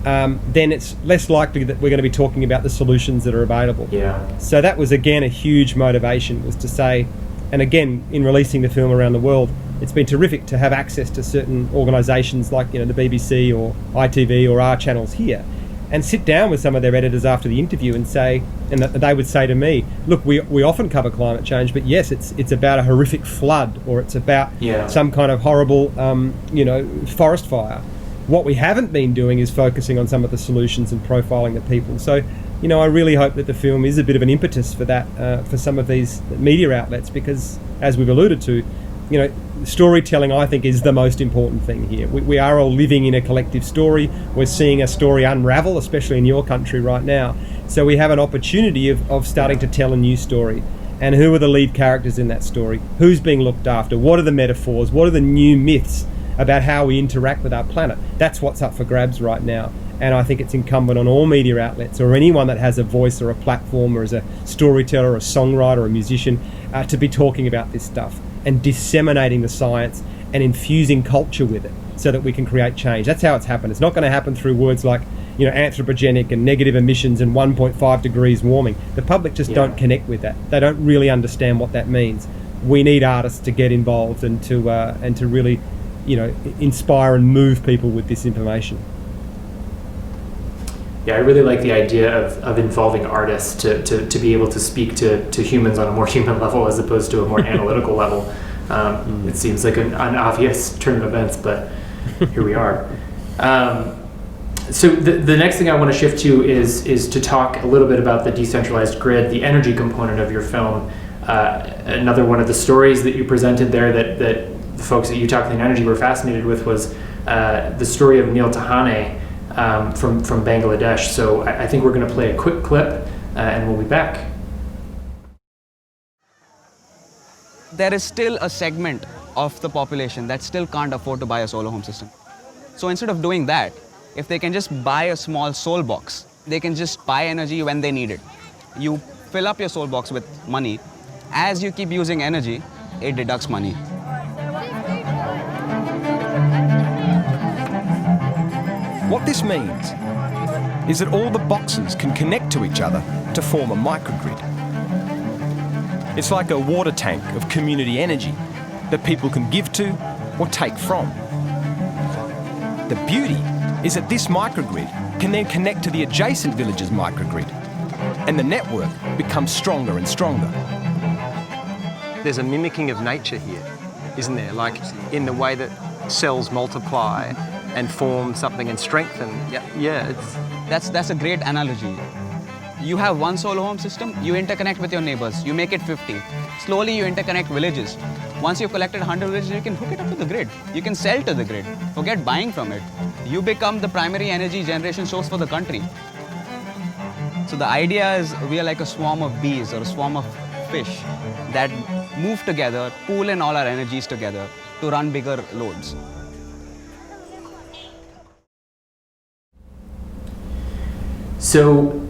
then it's less likely that we're going to be talking about the solutions that are available. Yeah. So that was, again, a huge motivation, was to say, and again, in releasing the film around the world, it's been terrific to have access to certain organisations like the BBC or ITV or our channels here, and sit down with some of their editors after the interview and say, and they would say to me, look, we often cover climate change, but yes, it's about a horrific flood, or it's about some kind of horrible, forest fire. What we haven't been doing is focusing on some of the solutions and profiling the people. So, I really hope that the film is a bit of an impetus for that, for some of these media outlets, because, as we've alluded to, storytelling, I think, is the most important thing here. We are all living in a collective story. We're seeing a story unravel, especially in your country right now. So we have an opportunity of starting to tell a new story. And who are the lead characters in that story? Who's being looked after? What are the metaphors? What are the new myths about how we interact with our planet? That's what's up for grabs right now. And I think it's incumbent on all media outlets, or anyone that has a voice or a platform, or as a storyteller, a songwriter, or a musician, to be talking about this stuff and disseminating the science and infusing culture with it so that we can create change. That's how it's happened. It's not going to happen through words like, anthropogenic and negative emissions and 1.5 degrees warming. The public just don't connect with that. They don't really understand what that means. We need artists to get involved and to really, inspire and move people with this information. Yeah, I really like the idea of involving artists to be able to speak to humans on a more human level as opposed to a more analytical level. It seems like an obvious turn of events, but here we are. So the next thing I want to shift to is to talk a little bit about the decentralized grid, the energy component of your film. Another one of the stories that you presented there that the folks at Utah Clean Energy were fascinated with was the story of Neil Tahane, from Bangladesh. So I think we're going to play a quick clip and we'll be back. There is still a segment of the population that still can't afford to buy a solar home system. So instead of doing that, if they can just buy a small soul box, they can just buy energy when they need it. You fill up your soul box with money. As you keep using energy, it deducts money. What this means is that all the boxes can connect to each other to form a microgrid. It's like a water tank of community energy that people can give to or take from. The beauty is that this microgrid can then connect to the adjacent village's microgrid, and the network becomes stronger and stronger. There's a mimicking of nature here, isn't there? Like in the way that cells multiply and form something and strengthen. Yeah, That's a great analogy. You have one solar home system, you interconnect with your neighbors, you make it 50. Slowly you interconnect villages. Once you've collected 100 villages, you can hook it up to the grid. You can sell to the grid. Forget buying from it. You become the primary energy generation source for the country. So the idea is we are like a swarm of bees or a swarm of fish that move together, pool in all our energies together to run bigger loads. So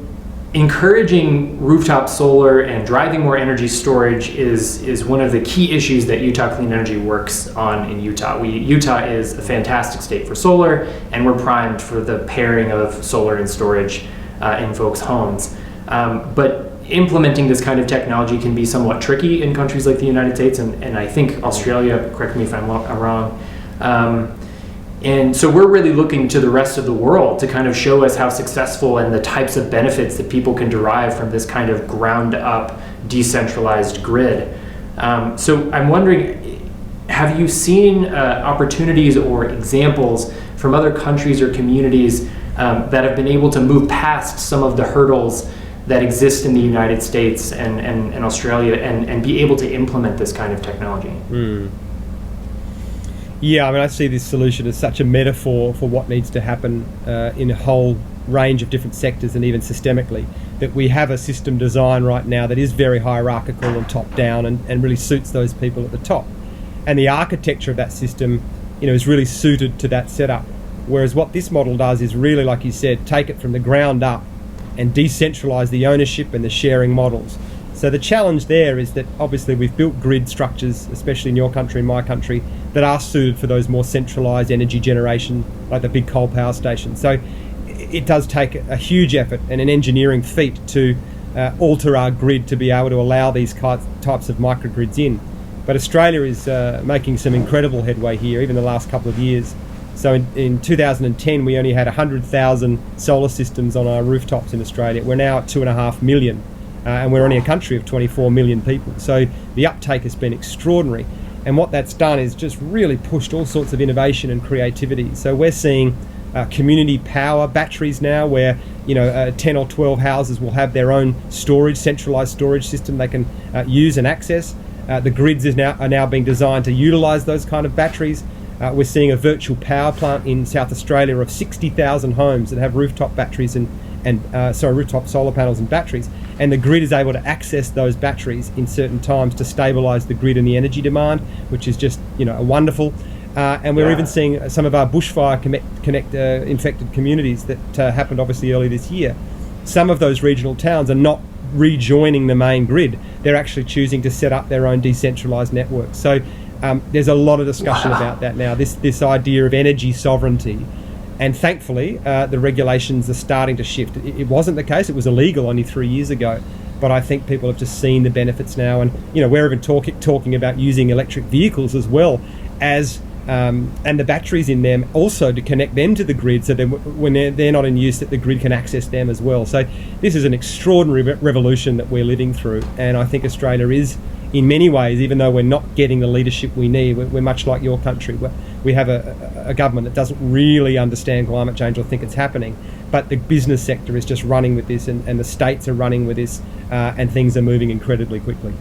encouraging rooftop solar and driving more energy storage is one of the key issues that Utah Clean Energy works on in Utah. Utah is a fantastic state for solar, and we're primed for the pairing of solar and storage in folks' homes. But implementing this kind of technology can be somewhat tricky in countries like the United States and I think Australia, correct me if I'm wrong. And so we're really looking to the rest of the world to kind of show us how successful and the types of benefits that people can derive from this kind of ground up decentralized grid. So I'm wondering, have you seen opportunities or examples from other countries or communities that have been able to move past some of the hurdles that exist in the United States and Australia and be able to implement this kind of technology? Yeah, I mean, I see this solution as such a metaphor for what needs to happen in a whole range of different sectors and even systemically, that we have a system design right now that is very hierarchical and top-down and really suits those people at the top. And the architecture of that system, is really suited to that setup. Whereas what this model does is really, like you said, take it from the ground up and decentralise the ownership and the sharing models. So the challenge there is that obviously we've built grid structures, especially in your country and my country, that are suited for those more centralised energy generation, like the big coal power stations. So it does take a huge effort and an engineering feat to alter our grid to be able to allow these types of microgrids in. But Australia is making some incredible headway here, even the last couple of years. So in 2010, we only had 100,000 solar systems on our rooftops in Australia. We're now at 2.5 million, and we're only a country of 24 million people. So the uptake has been extraordinary. And what that's done is just really pushed all sorts of innovation and creativity. So we're seeing community power batteries now, where 10 or 12 houses will have their own centralised storage system they can use and access. The grids are now being designed to utilise those kind of batteries. We're seeing a virtual power plant in South Australia of 60,000 homes that have rooftop batteries rooftop solar panels and batteries, and the grid is able to access those batteries in certain times to stabilise the grid and the energy demand, which is just wonderful. And we're even seeing some of our bushfire infected communities that happened obviously early this year. Some of those regional towns are not rejoining the main grid. They're actually choosing to set up their own decentralised networks. So there's a lot of discussion about that now, this idea of energy sovereignty. And thankfully, the regulations are starting to shift. It wasn't the case. It was illegal only 3 years ago. But I think people have just seen the benefits now. And, we're even talking about using electric vehicles as well as and the batteries in them also to connect them to the grid, so that when they're not in use, that the grid can access them as well. So this is an extraordinary revolution that we're living through, and I think Australia is, in many ways, even though we're not getting the leadership we need, we're much like your country. We have a government that doesn't really understand climate change or think it's happening, but the business sector is just running with this, and the states are running with this, and things are moving incredibly quickly.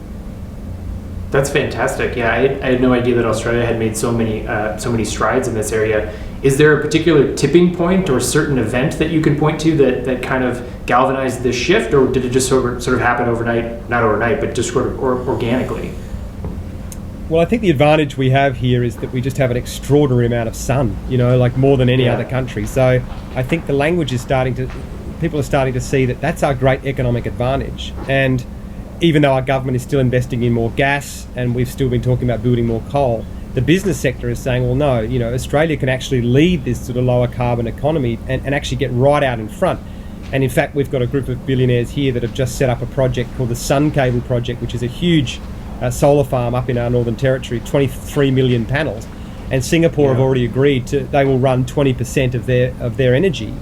That's fantastic. Yeah, I had no idea that Australia had made so many strides in this area. Is there a particular tipping point or certain event that you can point to that kind of galvanized this shift, or did it just sort of happen overnight? Not overnight, but just sort of organically. Well, I think the advantage we have here is that we just have an extraordinary amount of sun, like more than any other country. So I think the language is people are starting to see that that's our great economic advantage. And even though our government is still investing in more gas and we've still been talking about building more coal, the business sector is saying, well, no, Australia can actually lead this sort of lower carbon economy and actually get right out in front. And in fact, we've got a group of billionaires here that have just set up a project called the Sun Cable Project, which is a huge solar farm up in our Northern Territory, 23 million panels. And Singapore have already agreed they will run 20% of their energy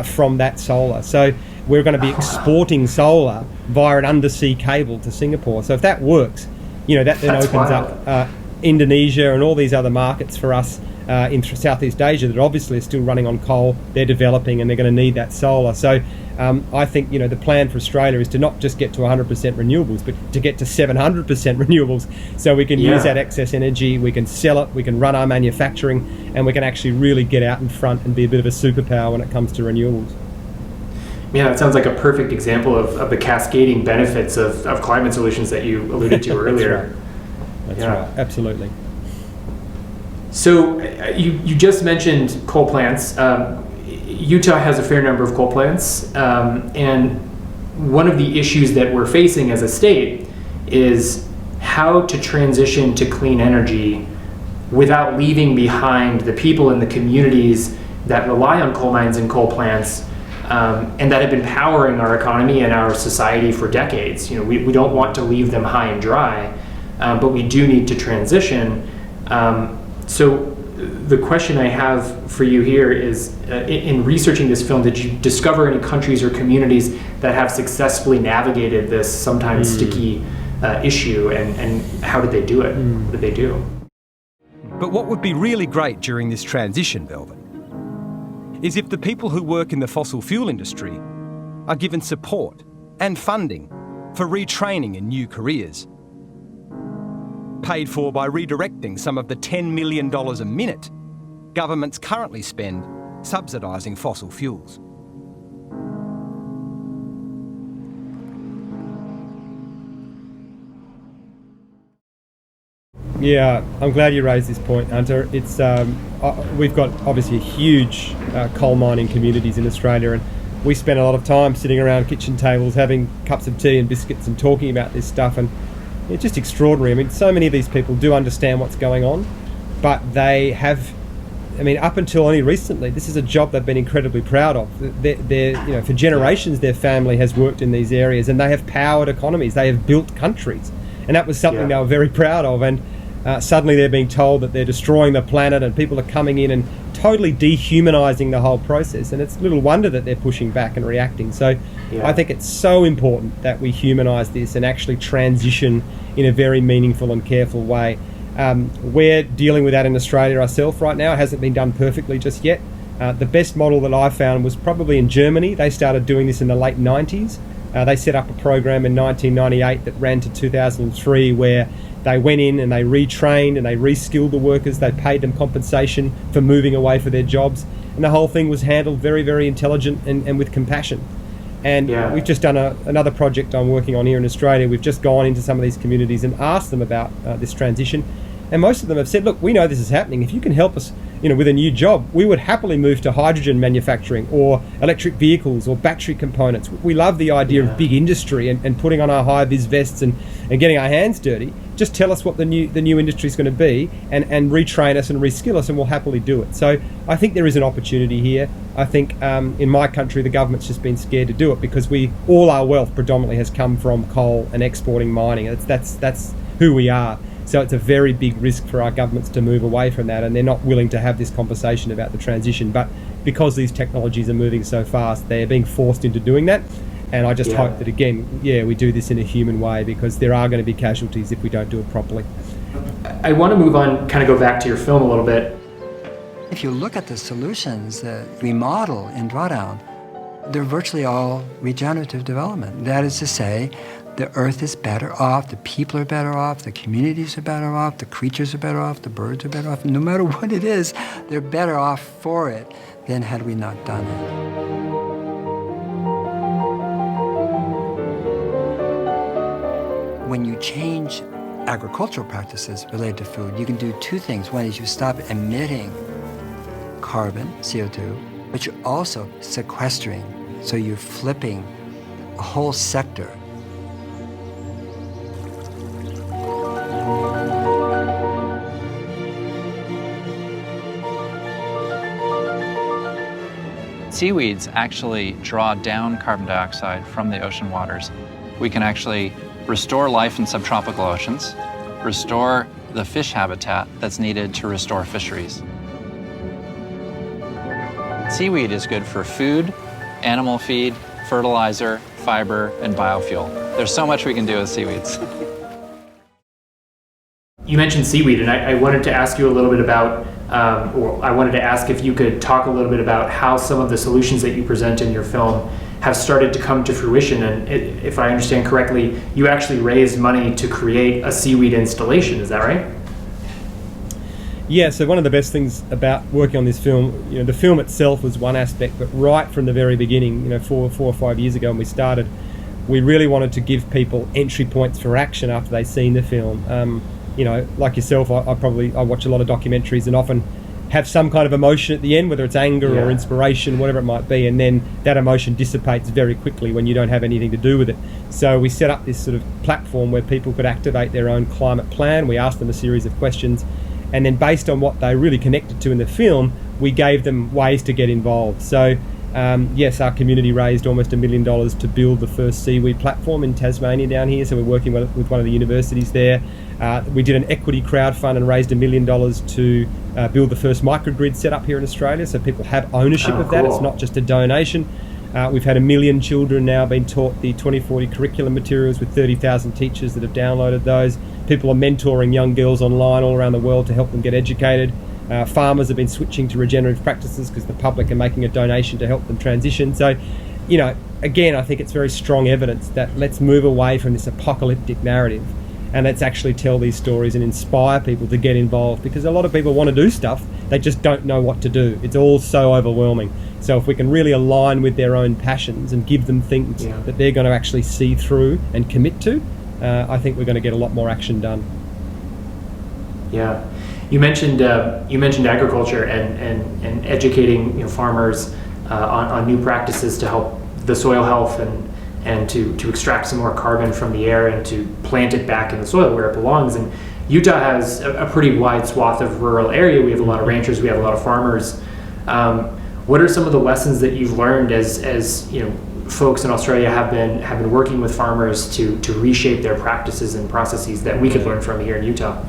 from that solar. So we're going to be exporting solar via an undersea cable to Singapore. So if that works, that then opens up Indonesia and all these other markets for us in Southeast Asia that obviously are still running on coal. They're developing and they're going to need that solar. So I think the plan for Australia is to not just get to 100% renewables, but to get to 700% renewables, so we can use that excess energy, we can sell it, we can run our manufacturing, and we can actually really get out in front and be a bit of a superpower when it comes to renewables. Yeah, it sounds like a perfect example of the cascading benefits of climate solutions that you alluded to earlier. That's right, absolutely. So you just mentioned coal plants. Utah has a fair number of coal plants, and one of the issues that we're facing as a state is how to transition to clean energy without leaving behind the people in the communities that rely on coal mines and coal plants, and that have been powering our economy and our society for decades. We don't want to leave them high and dry, but we do need to transition. So the question I have for you here is, in researching this film, did you discover any countries or communities that have successfully navigated this sometimes sticky issue, and how did they do it? What did they do? But what would be really great during this transition, Velvet, is if the people who work in the fossil fuel industry are given support and funding for retraining in new careers. Paid for by redirecting some of the $10 million a minute governments currently spend subsidising fossil fuels. Yeah, I'm glad you raised this point, Hunter. It's we've got obviously huge coal mining communities in Australia, and we spend a lot of time sitting around kitchen tables having cups of tea and biscuits and talking about this stuff, and it's just extraordinary. I mean, so many of these people do understand what's going on, but they have, I mean, up until only recently, this is a job they've been incredibly proud of. They're, you know, for generations their family has worked in these areas, and they have powered economies, they have built countries, and that was something they were very proud of. And suddenly they're being told that they're destroying the planet, and people are coming in and totally dehumanising the whole process, and it's little wonder that they're pushing back and reacting. So I think it's so important that we humanise this and actually transition in a very meaningful and careful way. We're dealing with that in Australia ourselves right now. It hasn't been done perfectly just yet. The best model that I found was probably in Germany. They started doing this in the late 90s. They set up a program in 1998 that ran to 2003 where they went in and they retrained and they reskilled the workers. They paid them compensation for moving away for their jobs. And the whole thing was handled very, very intelligent and with compassion. And we've just done another project I'm working on here in Australia. We've just gone into some of these communities and asked them about this transition. And most of them have said, look, we know this is happening. If you can help us, you know, with a new job, we would happily move to hydrogen manufacturing or electric vehicles or battery components. We love the idea of big industry and putting on our high-vis vests and getting our hands dirty. Just tell us what the new industry is going to be and retrain us and reskill us, and we'll happily do it. So I think there is an opportunity here. I think in my country, the government's just been scared to do it because all our wealth predominantly has come from coal and exporting mining. That's who we are. So it's a very big risk for our governments to move away from that, and they're not willing to have this conversation about the transition. But because these technologies are moving so fast, they're being forced into doing that. And I just hope that, again, we do this in a human way, because there are going to be casualties if we don't do it properly. I want to move on, kind of go back to your film a little bit. If you look at the solutions that we model in Drawdown, they're virtually all regenerative development. That is to say, the earth is better off, the people are better off, the communities are better off, the creatures are better off, the birds are better off. No matter what it is, they're better off for it than had we not done it. When you change agricultural practices related to food, you can do two things. One is you stop emitting carbon, CO2, but you're also sequestering. So you're flipping a whole sector. Seaweeds actually draw down carbon dioxide from the ocean waters. We can actually restore life in subtropical oceans, restore the fish habitat that's needed to restore fisheries. Seaweed is good for food, animal feed, fertilizer, fiber, and biofuel. There's so much we can do with seaweeds. You mentioned seaweed, and I wanted to ask you a little bit about, or I wanted to ask if you could talk a little bit about how some of the solutions that you present in your film have started to come to fruition. And if I understand correctly, you actually raised money to create a seaweed installation, is that right? Yeah, so one of the best things about working on this film, the film itself was one aspect, but right from the very beginning, 4 or 5 years ago when we started, we really wanted to give people entry points for action after they've seen the film. Like yourself, I watch a lot of documentaries and often have some kind of emotion at the end, whether it's anger or inspiration, whatever it might be, and then that emotion dissipates very quickly when you don't have anything to do with it. So we set up this sort of platform where people could activate their own climate plan. We asked them a series of questions, and then based on what they really connected to in the film, we gave them ways to get involved. So yes, our community raised almost $1 million to build the first seaweed platform in Tasmania down here, so we're working with one of the universities there. We did an equity crowdfund and raised $1 million to build the first microgrid set up here in Australia, so people have ownership of that. Cool. It's not just a donation. We've had 1 million children now being taught the 2040 curriculum materials with 30,000 teachers that have downloaded those. People are mentoring young girls online all around the world to help them get educated. Farmers have been switching to regenerative practices because the public are making a donation to help them transition. So, again, I think it's very strong evidence that let's move away from this apocalyptic narrative and let's actually tell these stories and inspire people to get involved, because a lot of people want to do stuff, they just don't know what to do. It's all so overwhelming. So if we can really align with their own passions and give them things that they're going to actually see through and commit to, I think we're going to get a lot more action done. Yeah, you mentioned agriculture and educating farmers on new practices to help the soil health and to extract some more carbon from the air and to plant it back in the soil where it belongs. And Utah has a pretty wide swath of rural area. We have a lot of ranchers, we have a lot of farmers. What are some of the lessons that you've learned as folks in Australia have been working with farmers to reshape their practices and processes that we could learn from here in Utah?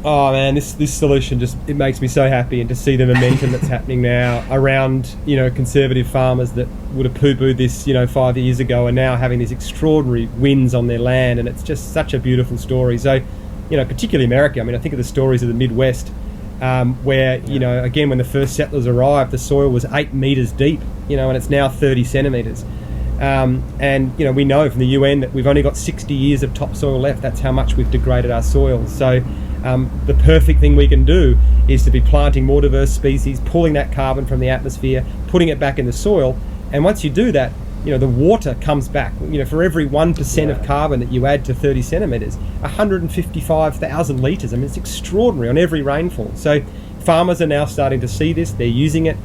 Oh man, this solution it makes me so happy, and to see the momentum that's happening now around conservative farmers that would have poo-pooed this 5 years ago are now having these extraordinary wins on their land, and it's just such a beautiful story. So particularly America, I think of the stories of the Midwest, where again, when the first settlers arrived, the soil was 8 meters deep, and it's now 30 centimeters. And we know from the UN that we've only got 60 years of topsoil left. That's how much we've degraded our soil. So the perfect thing we can do is to be planting more diverse species, pulling that carbon from the atmosphere, putting it back in the soil. And once you do that, the water comes back. For every 1% of carbon that you add to 30 centimeters, 155,000 litres. It's extraordinary on every rainfall. So farmers are now starting to see this. They're using it.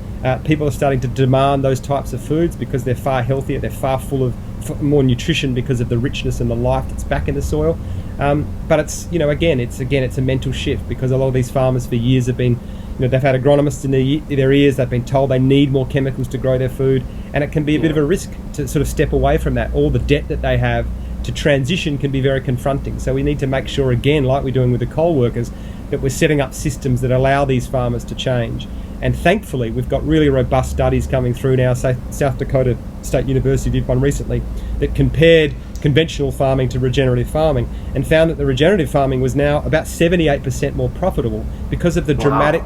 People are starting to demand those types of foods because they're far healthier. They're far full of more nutrition because of the richness and the life that's back in the soil. But it's it's a mental shift, because a lot of these farmers for years have been, they've had agronomists in their ears. They've been told they need more chemicals to grow their food, and it can be a bit of a risk to sort of step away from that. All the debt that they have to transition can be very confronting. So we need to make sure, again, like we're doing with the coal workers, that we're setting up systems that allow these farmers to change. And thankfully, we've got really robust studies coming through now. South Dakota State University did one recently that compared conventional farming to regenerative farming and found that the regenerative farming was now about 78% more profitable because of the dramatic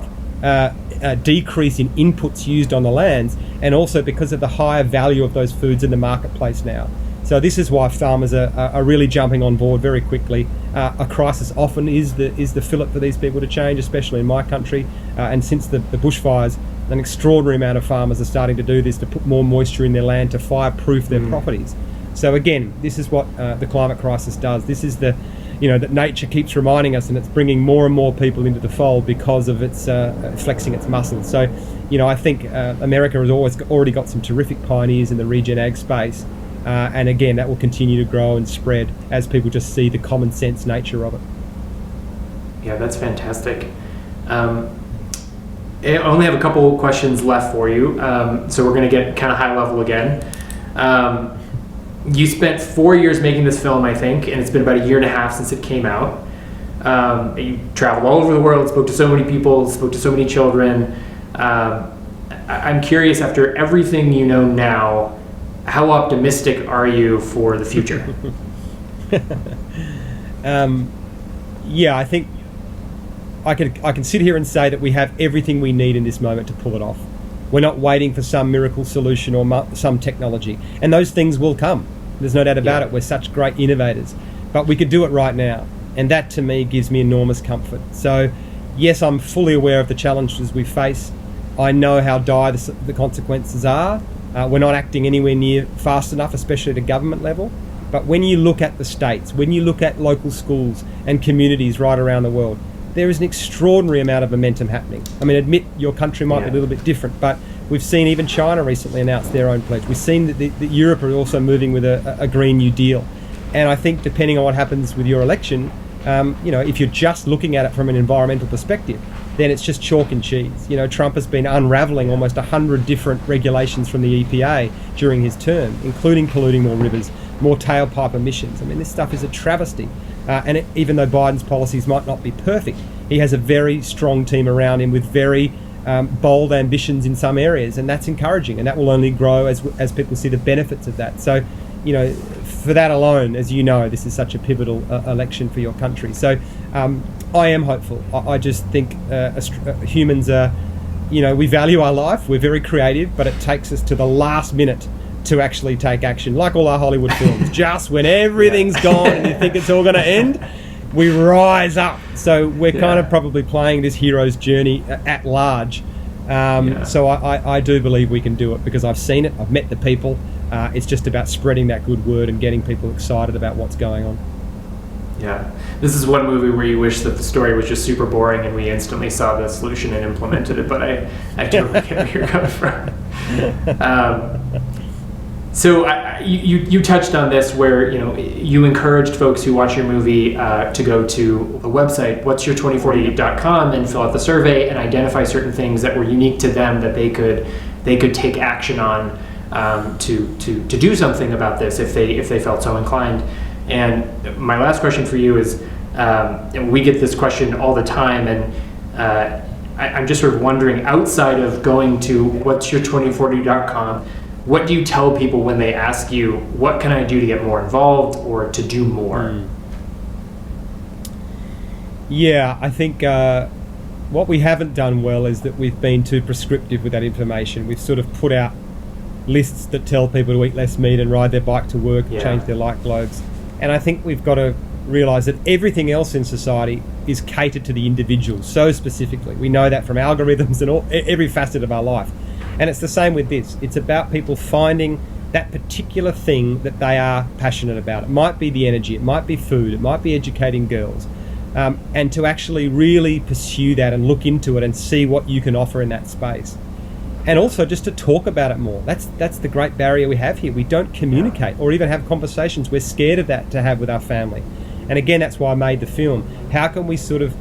decrease in inputs used on the lands, and also because of the higher value of those foods in the marketplace now. So this is why farmers are really jumping on board very quickly. A crisis often is the fillip for these people to change, especially in my country. And since the bushfires, an extraordinary amount of farmers are starting to do this to put more moisture in their land to fireproof their properties. So again, this is what the climate crisis does. This is that nature keeps reminding us, and it's bringing more and more people into the fold because of its flexing its muscles. So, I think America has already got some terrific pioneers in the regen ag space. And again, that will continue to grow and spread as people just see the common sense nature of it. Yeah, that's fantastic. I only have a couple questions left for you, so we're going to get kind of high level again. You spent 4 years making this film, I think, and it's been about 1.5 years since it came out. You traveled all over the world, spoke to so many people, spoke to so many children. I'm curious, after everything you know now, how optimistic are you for the future? I think I can sit here and say that we have everything we need in this moment to pull it off. We're not waiting for some miracle solution or some technology, and those things will come. There's no doubt about it. We're such great innovators, but we could do it right now, and that to me gives me enormous comfort. So yes, I'm fully aware of the challenges we face. I know how dire the consequences are. We're not acting anywhere near fast enough, especially at a government level. But when you look at the states, when you look at local schools and communities right around the world, there is an extraordinary amount of momentum happening. Admit your country might be a little bit different, but we've seen even China recently announce their own pledge. We've seen that Europe are also moving with a Green New Deal. And I think depending on what happens with your election, if you're just looking at it from an environmental perspective, then it's just chalk and cheese. Trump has been unravelling almost 100 different regulations from the EPA during his term, including polluting more rivers, more tailpipe emissions. This stuff is a travesty. Even though Biden's policies might not be perfect, he has a very strong team around him with very bold ambitions in some areas, and that's encouraging, and that will only grow as people see the benefits of that. So, for that alone, as you know, this is such a pivotal election for your country. So I am hopeful. I just think humans are, we value our life, we're very creative, but it takes us to the last minute to actually take action, like all our Hollywood films. Just when everything's gone and you think it's all going to end, we rise up. So we're kind of probably playing this hero's journey at large. So I do believe we can do it because I've seen it, I've met the people. It's just about spreading that good word and getting people excited about what's going on. Yeah. This is one movie where you wish that the story was just super boring and we instantly saw the solution and implemented it, but I totally get where you're coming from. So you touched on this where, you encouraged folks who watch your movie to go to a website, whatsyour2040.com, and fill out the survey and identify certain things that were unique to them that they could take action on to do something about this if they felt so inclined. And my last question for you is, and we get this question all the time, and I'm just sort of wondering, outside of going to whatsyour2040.com, what do you tell people when they ask you, what can I do to get more involved or to do more? Yeah, I think what we haven't done well is that we've been too prescriptive with that information. We've sort of put out lists that tell people to eat less meat and ride their bike to work, change their light globes. And I think we've got to realise that everything else in society is catered to the individual so specifically. We know that from algorithms and every facet of our life. And it's the same with this. It's about people finding that particular thing that they are passionate about. It might be the energy, it might be food, it might be educating girls. And to actually really pursue that and look into it and see what you can offer in that space. And also just to talk about it more. That's the great barrier we have here. We don't communicate or even have conversations. We're scared of that to have with our family. And again, that's why I made the film. How can we sort of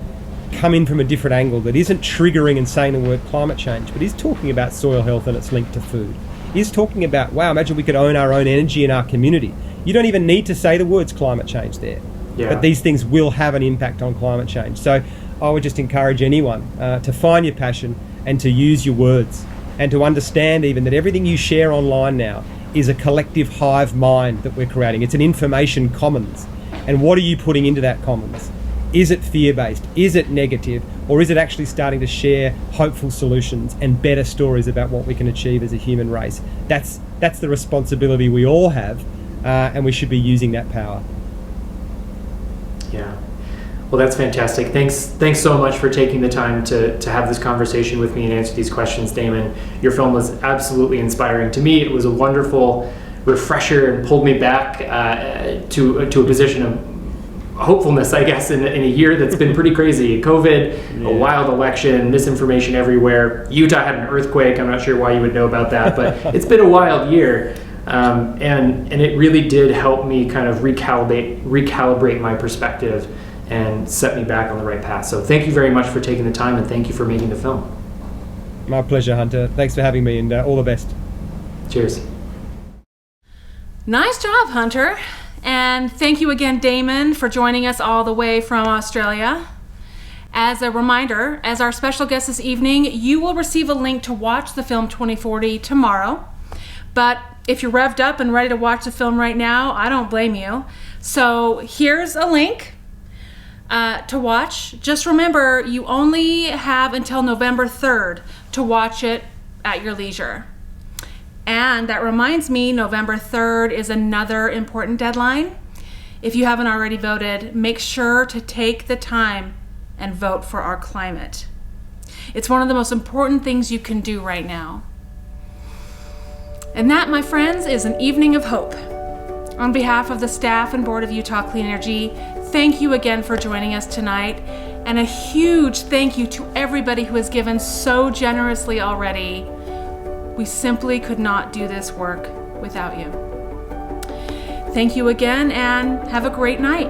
come in from a different angle that isn't triggering and saying the word climate change, but is talking about soil health and its link to food? Is talking about, wow, imagine we could own our own energy in our community. You don't even need to say the words climate change there. But these things will have an impact on climate change. So I would just encourage anyone to find your passion and to use your words and to understand even that everything you share online now is a collective hive mind that we're creating. It's an information commons. And what are you putting into that commons? Is it fear-based? Is it negative? Or is it actually starting to share hopeful solutions and better stories about what we can achieve as a human race? That's the responsibility we all have, and we should be using that power. Yeah. Well, that's fantastic. Thanks so much for taking the time to have this conversation with me and answer these questions, Damon. Your film was absolutely inspiring to me. It was a wonderful refresher and pulled me back to a position of hopefulness, I guess, in a year that's been pretty crazy. COVID, a wild election, misinformation everywhere. Utah had an earthquake. I'm not sure why you would know about that, but it's been a wild year. And it really did help me kind of recalibrate my perspective and set me back on the right path. So thank you very much for taking the time, and thank you for making the film. My pleasure, Hunter. Thanks for having me, and all the best. Cheers. Nice job, Hunter. And thank you again, Damon, for joining us all the way from Australia. As a reminder, as our special guest this evening, you will receive a link to watch the film 2040 tomorrow. But if you're revved up and ready to watch the film right now, I don't blame you. So here's a link to watch. Just remember, you only have until November 3rd to watch it at your leisure. And that reminds me, November 3rd is another important deadline. If you haven't already voted, make sure to take the time and vote for our climate. It's one of the most important things you can do right now. And that, my friends, is an evening of hope. On behalf of the staff and board of Utah Clean Energy, thank you again for joining us tonight. And a huge thank you to everybody who has given so generously already. We simply could not do this work without you. Thank you again, and have a great night.